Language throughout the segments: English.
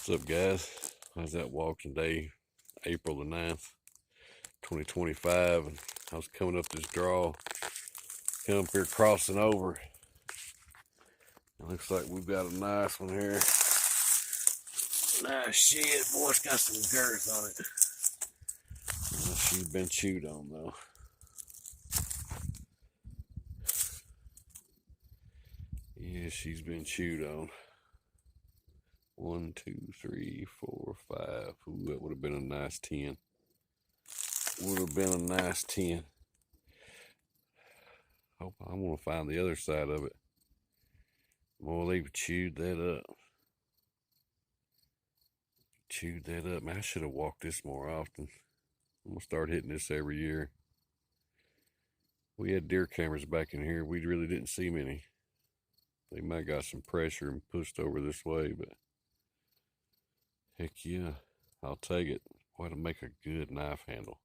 What's up, guys? How's that walking day, April the 9th, 2025? And I was coming up this draw, come up here crossing over. It looks like we've got a nice one here. Nice shit, boy, it's got some girth on it. Well, she's been chewed on though. Yeah, she's been chewed on. 1, 2, 3, 4, 5. Ooh, that would have been a nice 10. Would have been a nice 10. Hope I want to find the other side of it. Boy, they've chewed that up. Chewed that up. Man, I should have walked this more often. I'm gonna start hitting this every year. We had deer cameras back in here. We really didn't see many. They might got some pressure and pushed over this way, but heck yeah, I'll take it. Boy, to make a good knife handle.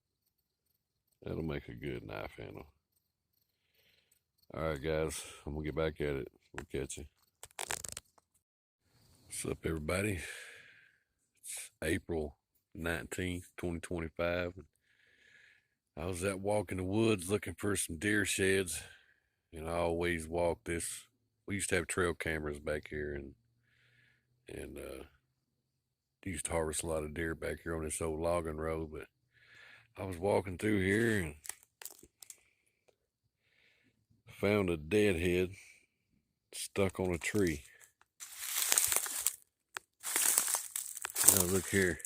That'll make a good knife handle. All right, guys, I'm gonna get back at it. We'll catch you. What's up, everybody? It's April 19th, 2025. I was out walking the woods looking for some deer sheds, and I always walk this. We used to have trail cameras back here, and used to harvest a lot of deer back here on this old logging road. But I was walking through here and found a deadhead stuck on a tree. Now look here.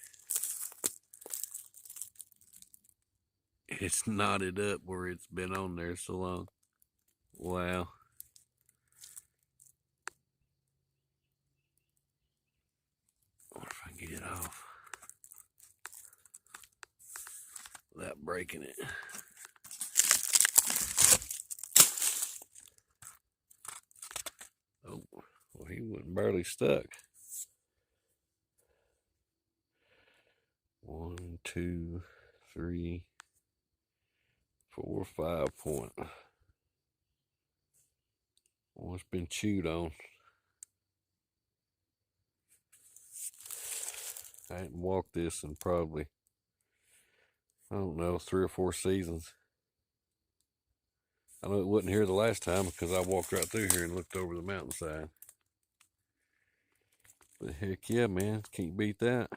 It's knotted up where it's been on there so long. Wow. I wonder if I can get it off without breaking it. Oh, well, he wasn't barely stuck. 1, 2, 3, 4, 5 point. Well, it's been chewed on. I hadn't walked this in probably, I don't know, 3 or 4 seasons. I know it wasn't here the last time because I walked right through here and looked over the mountainside. But heck yeah, man, can't beat that.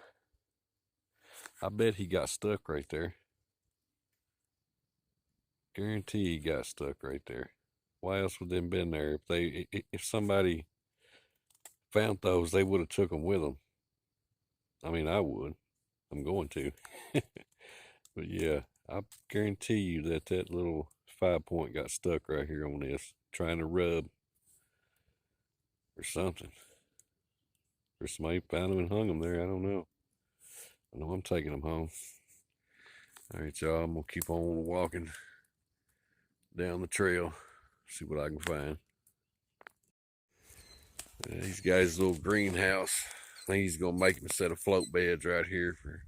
I bet he got stuck right there. Guarantee he got stuck right there. Why else would they have been there? If somebody found those, they would have took them with them. I mean, I would. I'm going to. But yeah, I guarantee you that little 5 point got stuck right here on this, trying to rub or something. Or somebody found them and hung them there. I don't know. I know I'm taking them home. All right, y'all. I'm gonna keep on walking down the trail, see what I can find. These guys' little greenhouse. I think he's gonna make him a set of float beds right here for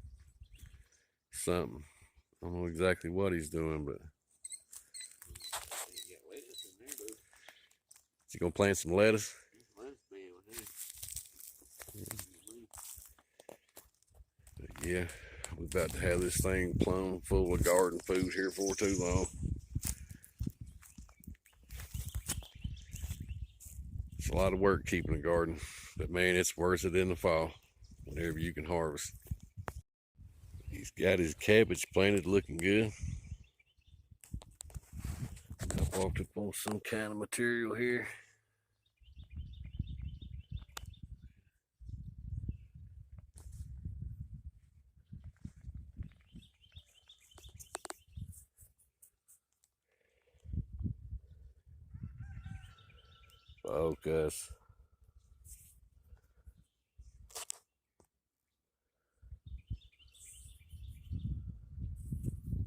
something. I don't know exactly what he's doing, but is he gonna plant some lettuce? But yeah, we're about to have this thing plumb full of garden food here for too long. It's a lot of work keeping a garden, but man, it's worth it in the fall whenever you can harvest. He's got his cabbage planted, looking good. I walked up on some kind of material here. Focus.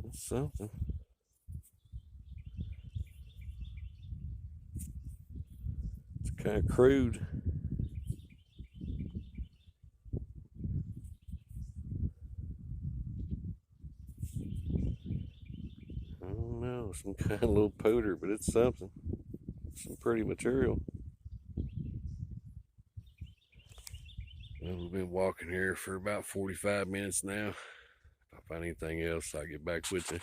That's something. It's kind of crude. I don't know, some kind of little powder, but it's something. Some pretty material. Well, we've been walking here for about 45 minutes now. If I find anything else, I'll get back with you.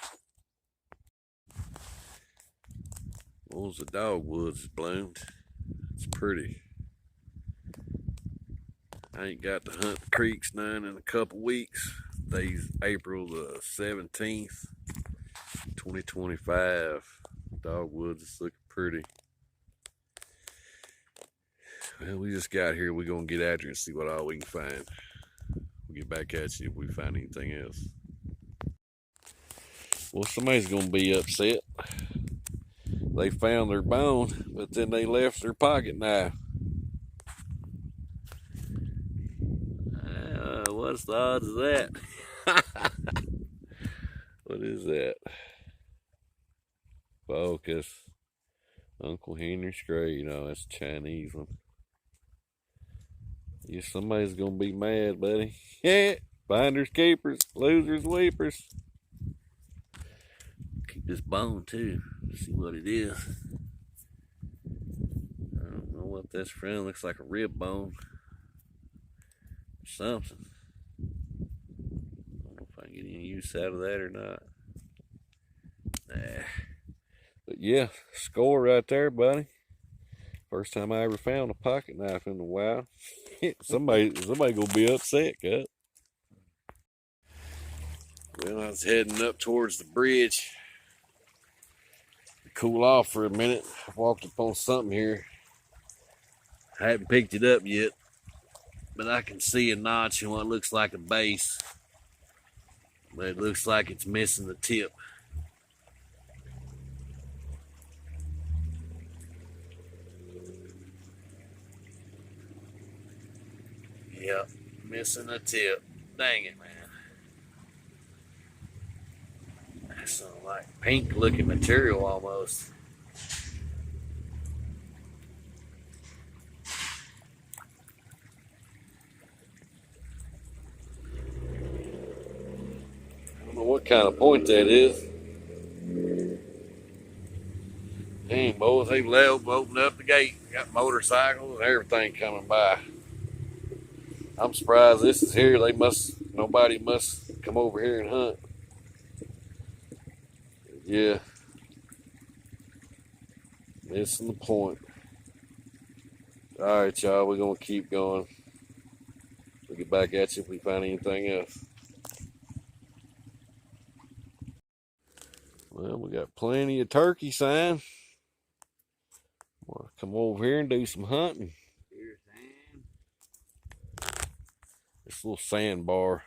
Well, the dogwoods has bloomed. It's pretty. I ain't got to hunt the creeks none in a couple weeks. Today's April the 17th, 2025. Dogwoods is looking pretty. Well, we just got here. We're going to get after it and see what all we can find. We'll get back at you if we find anything else. Well, somebody's going to be upset. They found their bone, but then they left their pocket knife. What's the odds of that? What is that? Focus. Uncle Henry Stray. You know, that's a Chinese one. Yeah, somebody's gonna be mad, buddy. Yeah, finders keepers, losers weepers. Keep this bone too. See what it is. I don't know what that's from. Looks like a rib bone or something. I don't know if I can get any use out of that or not. Nah. But yeah, score right there, buddy. First time I ever found a pocket knife in the wild. somebody gonna be upset, cut. Well, I was heading up towards the bridge to cool off for a minute. I walked up on something here. I haven't picked it up yet, but I can see a notch in what looks like a base. But it looks like it's missing the tip. Yep, missing the tip. Dang it, man. That's some like pink looking material almost. I don't know what kind of point that is. Dang, boys, they opened up the gate. Got motorcycles and everything coming by. I'm surprised this is here. Nobody must come over here and hunt. Yeah. Missing the point. All right, y'all, we're going to keep going. We'll get back at you if we find anything else. Well, we got plenty of turkey sign. We'll come over here and do some hunting. This little sandbar,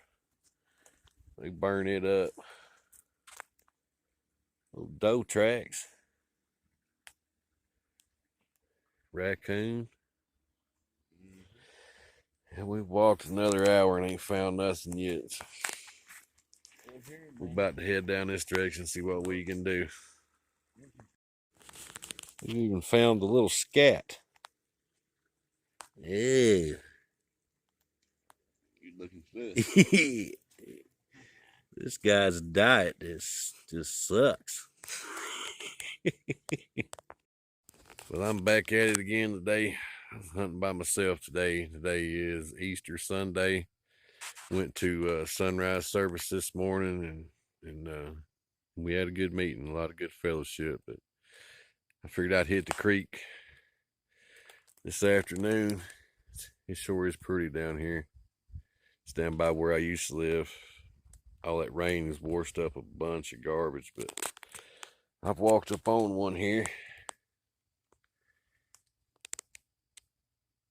they burn it up. Little doe tracks. Raccoon. And we've walked another hour and ain't found nothing yet. We're about to head down this direction and see what we can do. We even found the little scat. Yeah. Good looking fish. This guy's diet just sucks. Well, I'm back at it again today. I was hunting by myself today. Today is Easter Sunday. Went to sunrise service this morning and we had a good meeting, a lot of good fellowship. But I figured I'd hit the creek this afternoon. It sure is pretty down here. It's down by where I used to live. All that rain has washed up a bunch of garbage, but I've walked up on one here.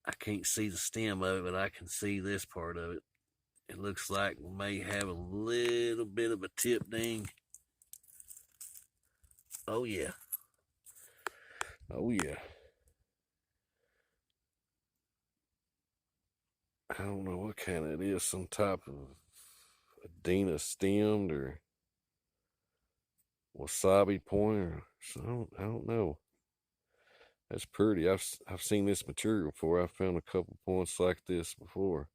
I can't see the stem of it, but I can see this part of it. It looks like we may have a little bit of a tip ding. Oh yeah. Oh yeah. I don't know what kind it is, some type of Adena stemmed or wasabi point or so. I don't know. That's pretty. I've seen this material before. I've found a couple points like this before.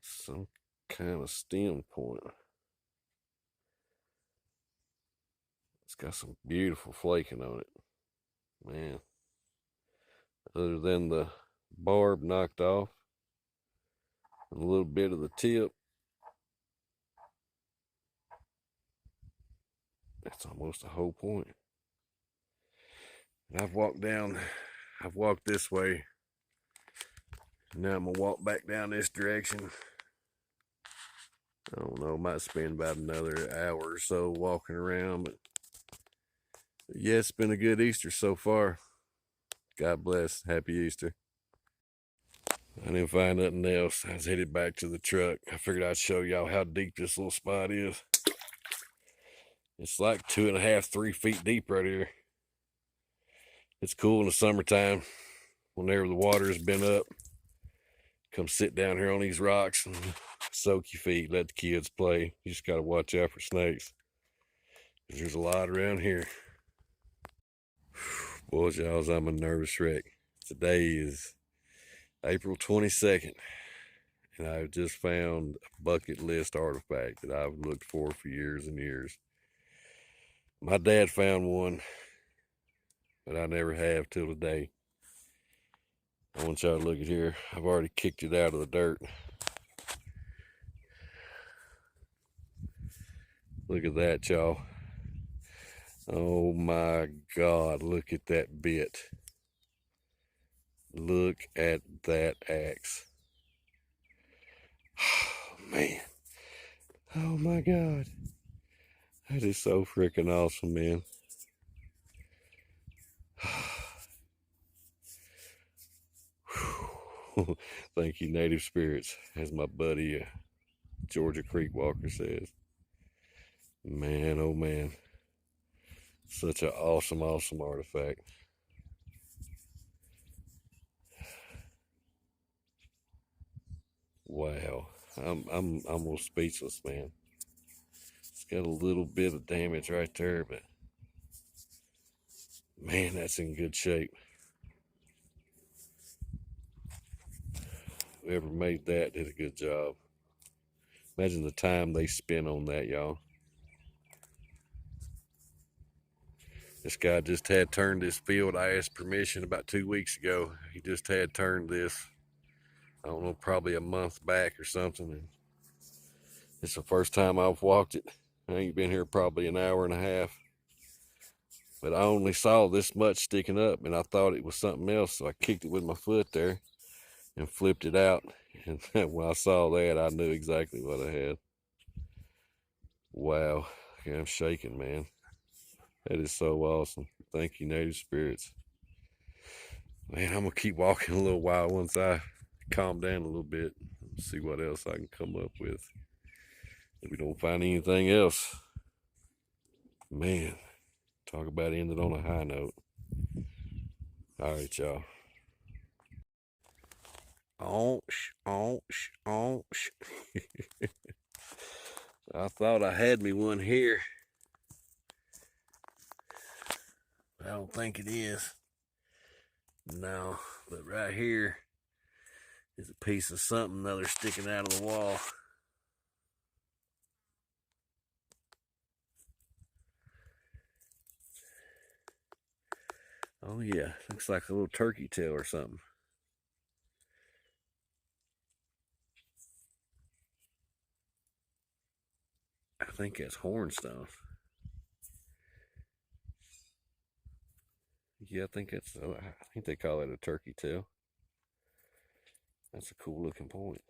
Some kind of stem point. It's got some beautiful flaking on it. Man. Other than the barb knocked off, and a little bit of the tip. That's almost the whole point. And I've walked this way. Now I'm gonna walk back down this direction. I don't know, might spend about another hour or so walking around, but yeah, it's been a good Easter so far. God bless. Happy Easter. I didn't find nothing else. I was headed back to the truck. I figured I'd show y'all how deep this little spot is. It's like 2.5, 3 feet deep right here. It's cool in the summertime. Whenever the water has been up, come sit down here on these rocks and soak your feet. Let the kids play. You just got to watch out for snakes. There's a lot around here. Boys, y'all, I'm a nervous wreck. Today is April 22nd, and I've just found a bucket list artifact that I've looked for years and years. My dad found one, but I never have till today. I want y'all to look at here. I've already kicked it out of the dirt. Look at that, y'all. Oh my God, look at that bit. Look at that axe. Oh, man. Oh my God. That is so freaking awesome, man. Thank you, native spirits, as my buddy Georgia Creek Walker says. Man, oh man. Such an awesome, awesome artifact. Wow. I'm almost speechless, man. It's got a little bit of damage right there, but man, that's in good shape. Whoever made that did a good job. Imagine the time they spent on that, y'all. This guy just had turned this field. I asked permission about 2 weeks ago. He just had turned this, I don't know, probably a month back or something. And it's the first time I've walked it. I ain't been here probably an hour and a half. But I only saw this much sticking up, and I thought it was something else. So I kicked it with my foot there and flipped it out. And when I saw that, I knew exactly what I had. Wow. Yeah, I'm shaking, man. That is so awesome. Thank you, native spirits. Man, I'm going to keep walking a little while once I calm down a little bit. See what else I can come up with. If we don't find anything else. Man, talk about ending on a high note. All right, y'all. I thought I had me one here. I don't think it is. No, but right here is a piece of something other sticking out of the wall. Oh yeah, looks like a little turkey tail or something. I think that's hornstone. Yeah, I think they call it a turkey tail. That's a cool looking point.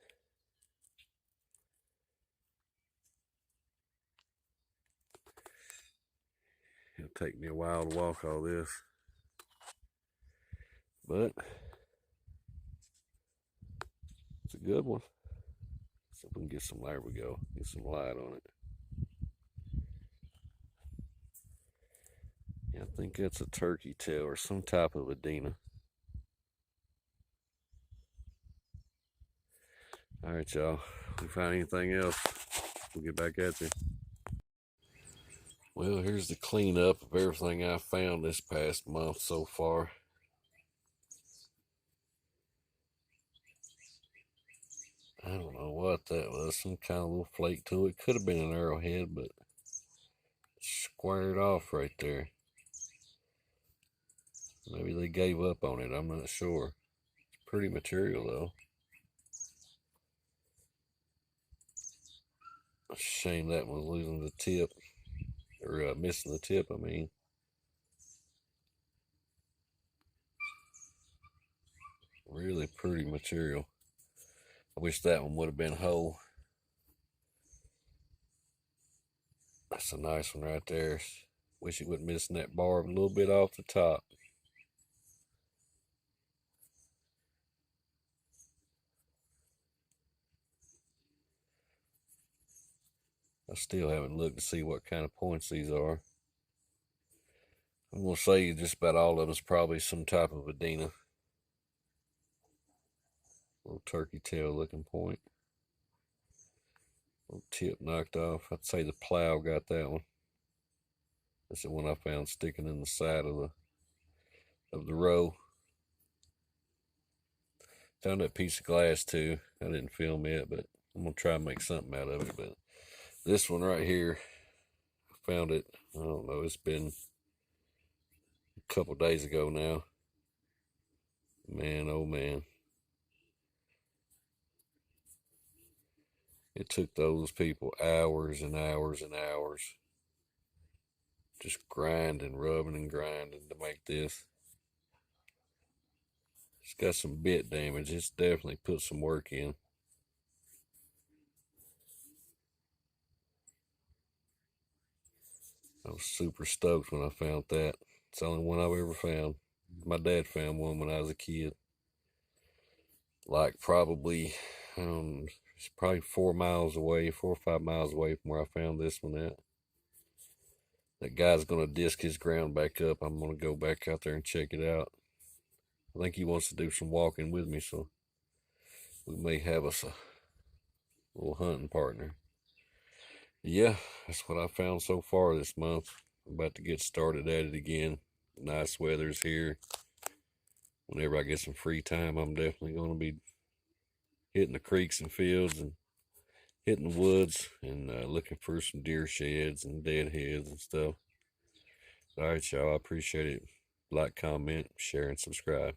It'll take me a while to walk all this, but it's a good one. So we can get some, there we go, get some light on it. Yeah, I think that's a turkey tail or some type of Adena. All right, y'all. If we find anything else, we'll get back at you. Well, here's the cleanup of everything I found this past month so far. I don't know what that was. Some kind of little flake to it. Could have been an arrowhead, but squared off right there. Maybe they gave up on it. I'm not sure. It's pretty material though. Shame that one losing the tip, or missing the tip, I mean. Really pretty material. I wish that one would have been whole. That's a nice one right there. Wish it wouldn't missing that barb a little bit off the top. I still haven't looked to see what kind of points these are. I'm going to say just about all of them is probably some type of Adena. Little turkey tail looking point. Little tip knocked off. I'd say the plow got that one. That's the one I found sticking in the side of the row. Found that piece of glass too. I didn't film it, but I'm gonna try and make something out of it. But this one right here, I found it, I don't know, it's been a couple days ago now. Man, oh man. It took those people hours and hours and hours just grinding, rubbing and grinding to make this. It's got some bit damage. It's definitely put some work in. I was super stoked when I found that. It's the only one I've ever found. My dad found one when I was a kid. Like probably, it's probably 4 miles away, 4 or 5 miles away from where I found this one at. That guy's gonna disc his ground back up. I'm gonna go back out there and check it out. I think he wants to do some walking with me, so we may have us a little hunting partner. Yeah, that's what I found so far this month. I'm about to get started at it again. Nice weather's here. Whenever I get some free time, I'm definitely going to be hitting the creeks and fields and hitting the woods and looking for some deer sheds and deadheads and stuff. All right, y'all. I appreciate it. Like, comment, share, and subscribe.